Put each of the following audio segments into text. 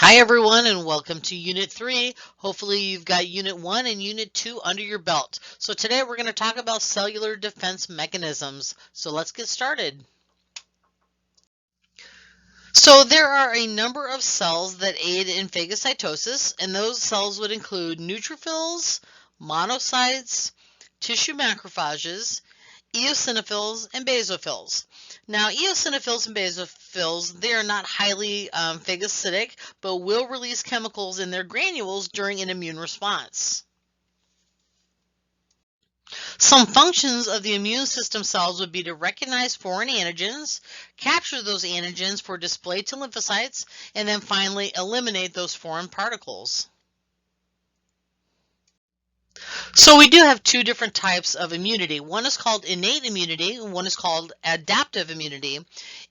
Hi everyone and welcome to Unit 3. Hopefully you've got Unit 1 and Unit 2 under your belt. So today we're going to talk about cellular defense mechanisms. So let's get started. So there are a number of cells that aid in phagocytosis, and those cells would include neutrophils, monocytes, tissue macrophages, eosinophils, and basophils. Now, eosinophils and basophils, they are not highly phagocytic, but will release chemicals in their granules during an immune response. Some functions of the immune system cells would be to recognize foreign antigens, capture those antigens for display to lymphocytes, and then finally eliminate those foreign particles. So we do have two different types of immunity. One is called innate immunity and one is called adaptive immunity.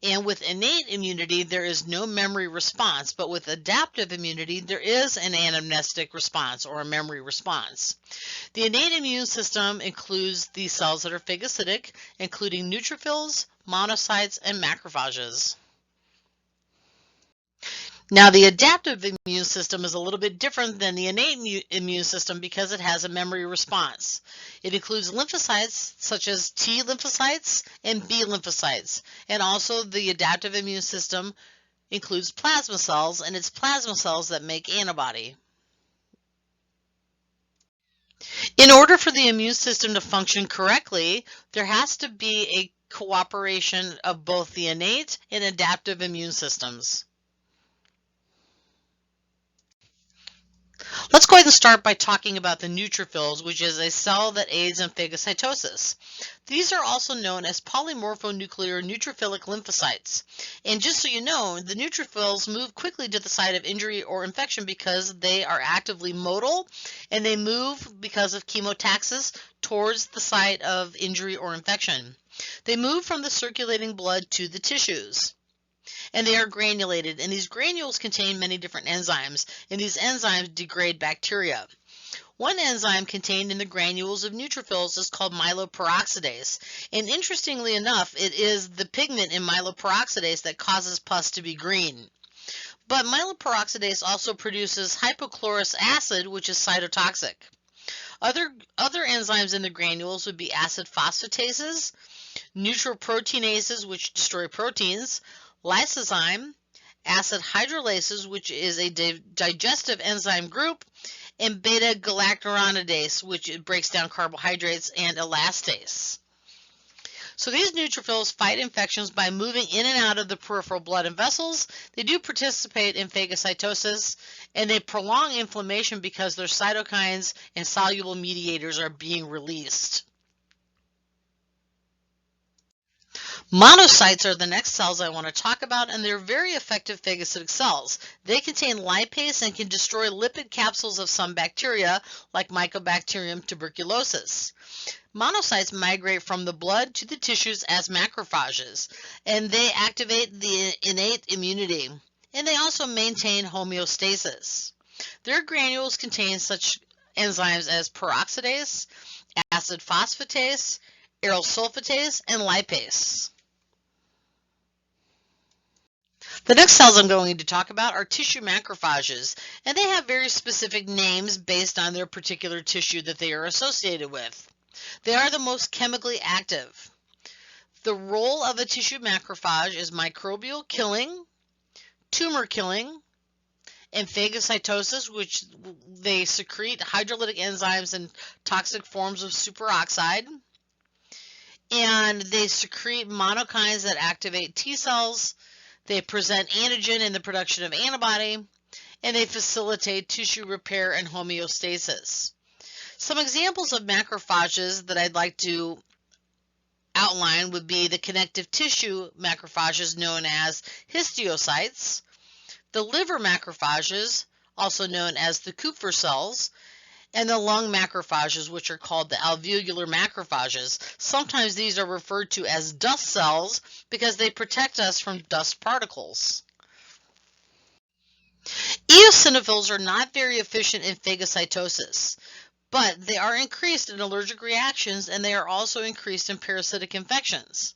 And with innate immunity, there is no memory response, but with adaptive immunity, there is an anamnestic response or a memory response. The innate immune system includes the cells that are phagocytic, including neutrophils, monocytes, and macrophages. Now, the adaptive immune system is a little bit different than the innate immune system because it has a memory response. It includes lymphocytes such as T lymphocytes and B lymphocytes. And also the adaptive immune system includes plasma cells, and it's plasma cells that make antibody. In order for the immune system to function correctly, there has to be a cooperation of both the innate and adaptive immune systems. Let's go ahead and start by talking about the neutrophils, which is a cell that aids in phagocytosis. These are also known as polymorphonuclear neutrophilic lymphocytes. And just so you know, the neutrophils move quickly to the site of injury or infection because they are actively motile, and they move because of chemotaxis towards the site of injury or infection. They move from the circulating blood to the tissues. And they are granulated, and these granules contain many different enzymes, and these enzymes degrade bacteria. One enzyme contained in the granules of neutrophils is called myeloperoxidase, and interestingly enough, it is the pigment in myeloperoxidase that causes pus to be green. But myeloperoxidase also produces hypochlorous acid, which is cytotoxic. Other enzymes in the granules would be acid phosphatases, neutroproteinases, which destroy proteins, lysozyme, acid hydrolases, which is a digestive enzyme group, and beta-galactoronidase, which breaks down carbohydrates, and elastase. So these neutrophils fight infections by moving in and out of the peripheral blood and vessels. They do participate in phagocytosis, and they prolong inflammation because their cytokines and soluble mediators are being released. Monocytes are the next cells I want to talk about, and they're very effective phagocytic cells. They contain lipase and can destroy lipid capsules of some bacteria, like Mycobacterium tuberculosis. Monocytes migrate from the blood to the tissues as macrophages, and they activate the innate immunity, and they also maintain homeostasis. Their granules contain such enzymes as peroxidase, acid phosphatase, aryl sulfatase, and lipase. The next cells I'm going to talk about are tissue macrophages, and they have very specific names based on their particular tissue that they are associated with. They are the most chemically active. The role of a tissue macrophage is microbial killing, tumor killing, and phagocytosis, which they secrete hydrolytic enzymes and toxic forms of superoxide. And they secrete monokines that activate T cells. They present antigen in the production of antibody, and they facilitate tissue repair and homeostasis. Some examples of macrophages that I'd like to outline would be the connective tissue macrophages known as histiocytes, the liver macrophages, also known as the Kupffer cells, and the lung macrophages, which are called the alveolar macrophages. Sometimes these are referred to as dust cells because they protect us from dust particles. Eosinophils are not very efficient in phagocytosis, but they are increased in allergic reactions, and they are also increased in parasitic infections.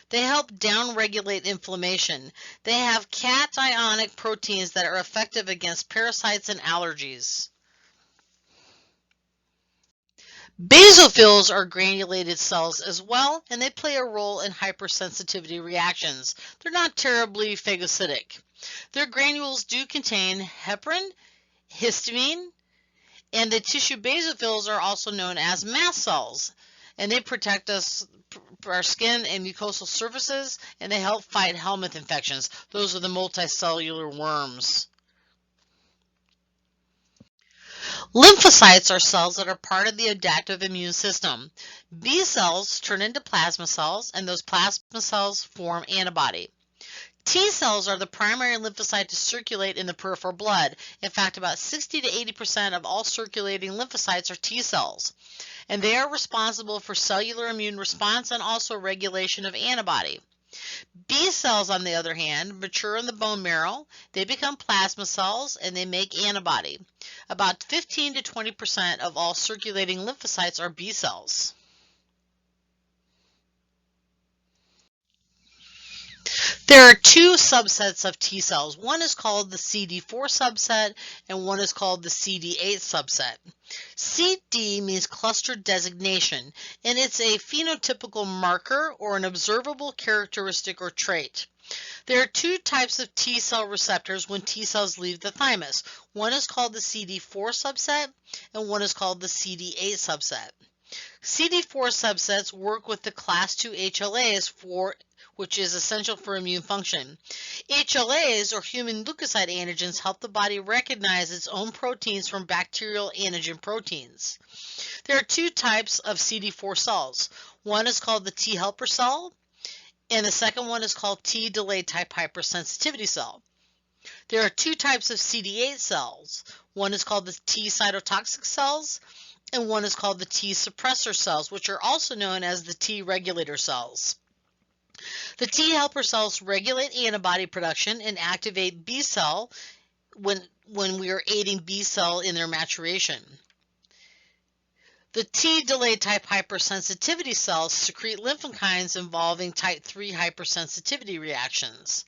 They help downregulate inflammation. They have cationic proteins that are effective against parasites and allergies. Basophils are granulated cells as well, and they play a role in hypersensitivity reactions. They're not terribly phagocytic. Their granules do contain heparin, histamine, and the tissue basophils are also known as mast cells, and they protect our skin and mucosal surfaces, and they help fight helminth infections. Those are the multicellular worms. Lymphocytes are cells that are part of the adaptive immune system. B cells turn into plasma cells, and those plasma cells form antibody. T cells are the primary lymphocyte to circulate in the peripheral blood. In fact, about 60 to 80% of all circulating lymphocytes are T cells, and they are responsible for cellular immune response and also regulation of antibody. B cells, on the other hand, mature in the bone marrow. They become plasma cells and they make antibody. About 15 to 20% of all circulating lymphocytes are B cells. There are two subsets of T cells. One is called the CD4 subset and one is called the CD8 subset. CD means cluster designation, and it's a phenotypical marker or an observable characteristic or trait. There are two types of T cell receptors when T cells leave the thymus. One is called the CD4 subset and one is called the CD8 subset. CD4 subsets work with the class II HLAs which is essential for immune function. HLAs, or human leukocyte antigens, help the body recognize its own proteins from bacterial antigen proteins. There are two types of CD4 cells. One is called the T helper cell, and the second one is called T delayed type hypersensitivity cell. There are two types of CD8 cells. One is called the T cytotoxic cells, and one is called the T suppressor cells, which are also known as the T regulator cells. The T helper cells regulate antibody production and activate B cell when we are aiding B cell in their maturation. The T delayed type hypersensitivity cells secrete lymphokines involving type 3 hypersensitivity reactions.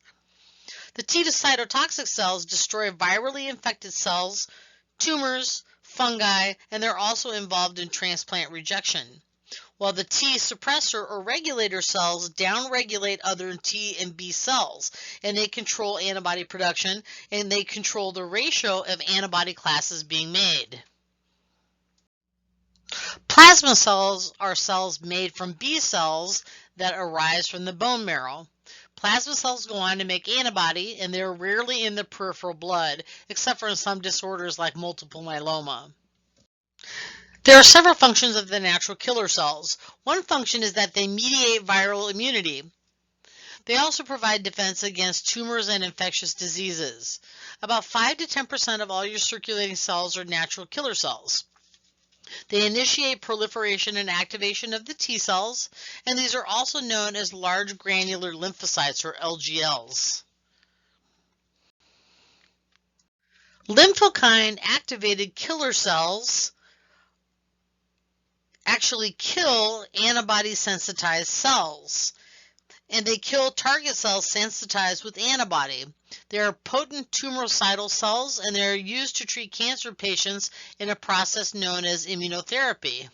The T cytotoxic cells destroy virally infected cells, tumors, fungi, and they're also involved in transplant rejection. While the T suppressor or regulator cells downregulate other T and B cells, and they control antibody production, and they control the ratio of antibody classes being made. Plasma cells are cells made from B cells that arise from the bone marrow. Plasma cells go on to make antibody, and they're rarely in the peripheral blood, except for in some disorders like multiple myeloma. There are several functions of the natural killer cells. One function is that they mediate viral immunity. They also provide defense against tumors and infectious diseases. About 5 to 10% of all your circulating cells are natural killer cells. They initiate proliferation and activation of the T cells, and these are also known as large granular lymphocytes, or LGLs. Lymphokine-activated killer cells actually kill antibody-sensitized cells, and they kill target cells sensitized with antibody. They are potent tumoricidal cells, and they are used to treat cancer patients in a process known as immunotherapy.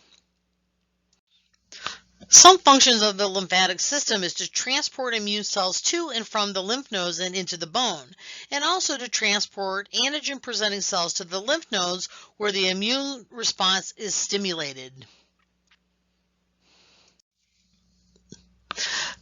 Some functions of the lymphatic system is to transport immune cells to and from the lymph nodes and into the bone, and also to transport antigen-presenting cells to the lymph nodes where the immune response is stimulated.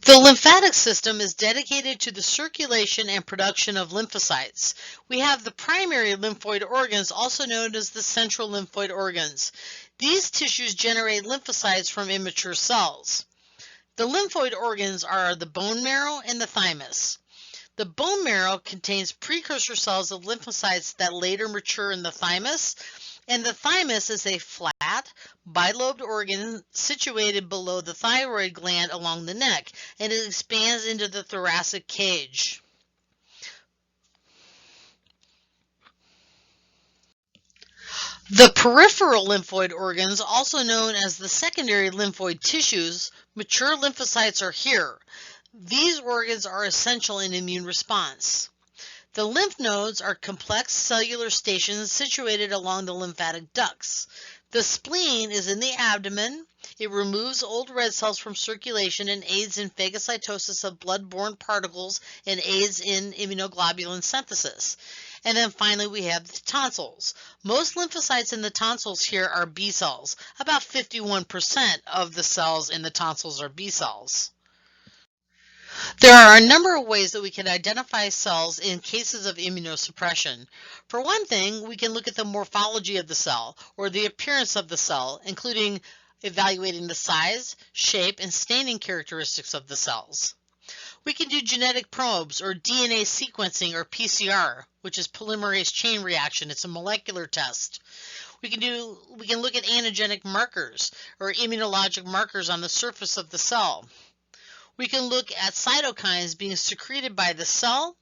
The lymphatic system is dedicated to the circulation and production of lymphocytes. We have the primary lymphoid organs, also known as the central lymphoid organs. These tissues generate lymphocytes from immature cells. The lymphoid organs are the bone marrow and the thymus. The bone marrow contains precursor cells of lymphocytes that later mature in the thymus, and the thymus is a flat, bilobed organ situated below the thyroid gland along the neck, and it expands into the thoracic cage. The peripheral lymphoid organs, also known as the secondary lymphoid tissues, mature lymphocytes are here. These organs are essential in immune response. The lymph nodes are complex cellular stations situated along the lymphatic ducts. The spleen is in the abdomen. It removes old red cells from circulation and aids in phagocytosis of blood-borne particles and aids in immunoglobulin synthesis. And then finally we have the tonsils. Most lymphocytes in the tonsils here are B cells. About 51% of the cells in the tonsils are B cells. There are a number of ways that we can identify cells in cases of immunosuppression. For one thing, we can look at the morphology of the cell or the appearance of the cell, including evaluating the size, shape, and staining characteristics of the cells. We can do genetic probes or DNA sequencing or PCR, which is polymerase chain reaction. It's a molecular test. We can look at antigenic markers or immunologic markers on the surface of the cell. We can look at cytokines being secreted by the cell,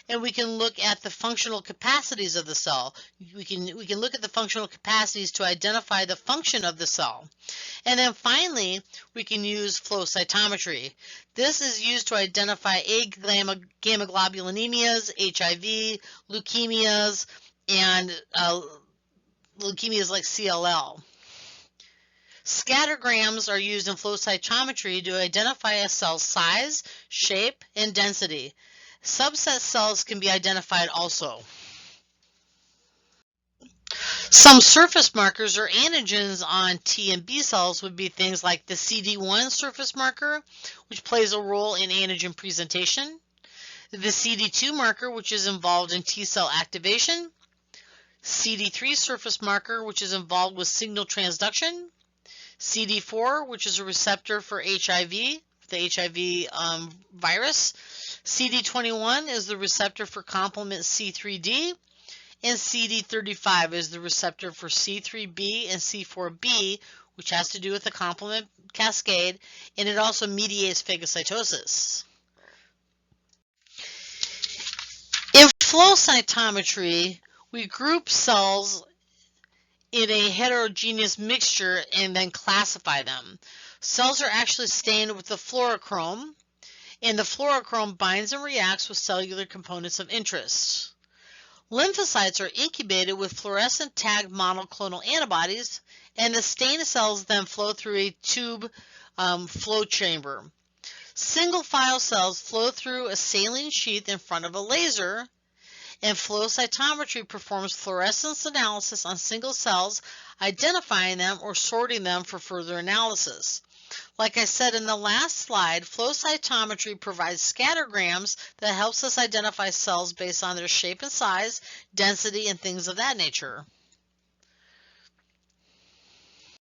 and we can look at the functional capacities of the cell. We can look at the functional capacities to identify the function of the cell. And then finally, we can use flow cytometry. This is used to identify gamma globulinemias, HIV, leukemias, and leukemias like CLL. Scattergrams are used in flow cytometry to identify a cell's size, shape, and density. Subset cells can be identified also. Some surface markers or antigens on T and B cells would be things like the CD1 surface marker, which plays a role in antigen presentation, the CD2 marker, which is involved in T cell activation, CD3 surface marker, which is involved with signal transduction, CD4, which is a receptor for HIV, the HIV virus. CD21 is the receptor for complement C3d, and CD35 is the receptor for C3b and C4b, which has to do with the complement cascade, and it also mediates phagocytosis. In flow cytometry, we group cells in a heterogeneous mixture and then classify them. Cells are actually stained with the fluorochrome, and the fluorochrome binds and reacts with cellular components of interest. Lymphocytes are incubated with fluorescent tagged monoclonal antibodies, and the stained cells then flow through a tube flow chamber. Single file cells flow through a saline sheath in front of a laser, and flow cytometry performs fluorescence analysis on single cells, identifying them or sorting them for further analysis. Like I said in the last slide, flow cytometry provides scattergrams that helps us identify cells based on their shape and size, density, and things of that nature.